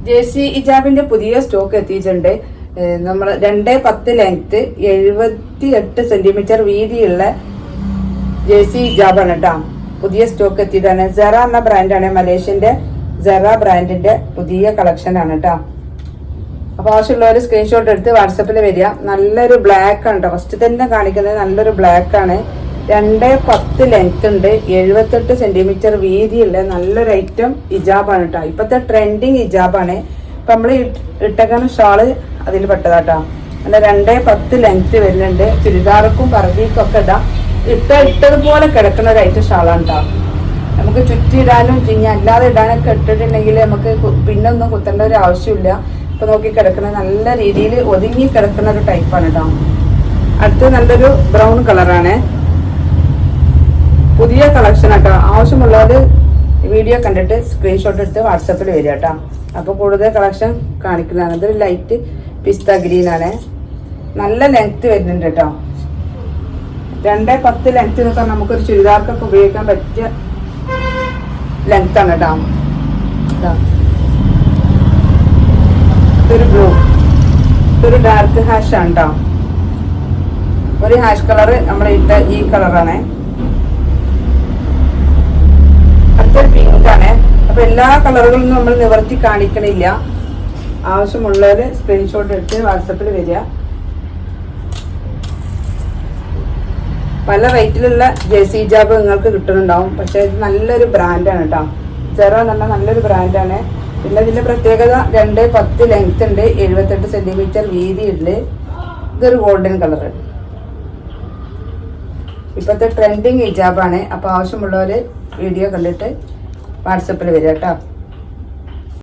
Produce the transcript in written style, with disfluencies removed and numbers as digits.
Jersey ഹിജാബിന്റെ പുതിയ stock എത്തിയിട്ടുണ്ട്. നമ്മൾ 2.10 ലെങ്ത് 78 സെന്റിമീറ്റർ വീതിയുള്ള ജേഴ്സി ഹിജാബാണ് കേട്ടോ. പുതിയ സ്റ്റോക്ക് എത്തിയതാണ്. സെറ എന്ന ബ്രാൻഡാണ്, മലേഷ്യന്റെ സെറ ബ്രാൻഡിന്റെ പുതിയ കളക്ഷൻ ആണ് കേട്ടോ. അപ്പൊ ആവശ്യമുള്ളവർ സ്ക്രീൻഷോട്ട് എടുത്ത് വാട്സപ്പിൽ വരിക. നല്ലൊരു ബ്ലാക്ക് ആണ് കേട്ടോ, ഫസ്റ്റ് തന്നെ കാണിക്കുന്നത് നല്ലൊരു ബ്ലാക്ക് ആണ്. 2.10 ലെങ്ത് ഉണ്ട്, 78 സെന്റിമീറ്റർ വീതിയുള്ള നല്ലൊരു ഐറ്റം ഹിജാബാണ് കേട്ടോ. ഇപ്പത്തെ ട്രെൻഡിങ് ഹിജാബാണ്. ഇപ്പൊ നമ്മള് ഇട്ടേക്കുന്ന ഷാള് അതിൽ പെട്ടതാട്ടോ. അല്ല 2.10 ലെങ്ത് വരുന്നുണ്ട്. ചുരിദാർക്കും പറമ്പിക്കും ഒക്കെ ഇടാം. ഇട്ടതുപോലെ കിടക്കുന്ന ഒരു ഐറ്റം ഷാളാണ് കേട്ടോ. നമുക്ക് ചുറ്റിടാനും ഇനി അല്ലാതെ ഇടാനൊക്കെ ഇട്ടിട്ടുണ്ടെങ്കിൽ നമുക്ക് പിന്നെ ഒന്നും കുത്തേണ്ട ഒരു ആവശ്യമില്ല. ഇപ്പൊ നോക്കി കിടക്കുന്ന നല്ല രീതിയിൽ ഒതുങ്ങി കിടക്കുന്ന ഒരു ടൈപ്പാണ് കേട്ടോ. അടുത്ത് നല്ലൊരു ബ്രൗൺ കളറാണ്, പുതിയ കളക്ഷൻ കേട്ടോ. ആവശ്യമുള്ളവർ വീഡിയോ കണ്ടിട്ട് സ്ക്രീൻഷോട്ട് എടുത്ത് വാട്സപ്പിൽ വരിക കേട്ടോ. അപ്പൊ കൂടുതൽ കളക്ഷൻ കാണിക്കുന്നതാണ്. ഇതൊരു ലൈറ്റ് പിസ്ത ഗ്രീൻ ആണ്, നല്ല ലെങ്ത് വരുന്നുണ്ട് കേട്ടോ. 2.10 ലെങ്ത് എന്ന് പറഞ്ഞാൽ നമുക്കൊരു ചുരിദാർക്കൊക്കെ ഉപയോഗിക്കാൻ പറ്റിയ ലെങ്ത് ആണ് കേട്ടോ. ഇതൊരു ബ്ലൂ, ഇതൊരു ഡാർക്ക് ഹാഷ് ആണ് കേട്ടോ. ഒരു ഹാഷ് കളർ നമ്മുടെ ഇട്ട ഈ കളറാണ്. അടുത്തൊരു പിങ്ക് ആണ്. അപ്പൊ എല്ലാ കളറുകളും നമ്മൾ നിവർത്തി കാണിക്കണില്ല. ആവശ്യമുള്ളവര് സ്ക്രീൻഷോട്ട് എടുത്ത് വാട്സപ്പിൽ വരിക. പല റേറ്റിലുള്ള ജേഴ്സി ഹിജാബ് നിങ്ങൾക്ക് കിട്ടുന്നുണ്ടാവും. പക്ഷെ ഇത് നല്ലൊരു ബ്രാൻഡാണ് കേട്ടോ. സെറ എന്ന് പറഞ്ഞാൽ നല്ലൊരു ബ്രാൻഡാണ്. പിന്നെ ഇതിന്റെ പ്രത്യേകത 2.10 ലെങ്ത് ഉണ്ട്, 78 സെന്റിമീറ്റർ വീതി ഉണ്ട്. ഇതൊരു ഗോൾഡൻ കളർ, ഇപ്പോഴത്തെ ട്രെൻഡിങ് ഹിജാബാണ്. അപ്പൊ ആവശ്യമുള്ളവര് വീഡിയോ കണ്ടിട്ട് വാട്സപ്പിൽ വരിക കേട്ടോ.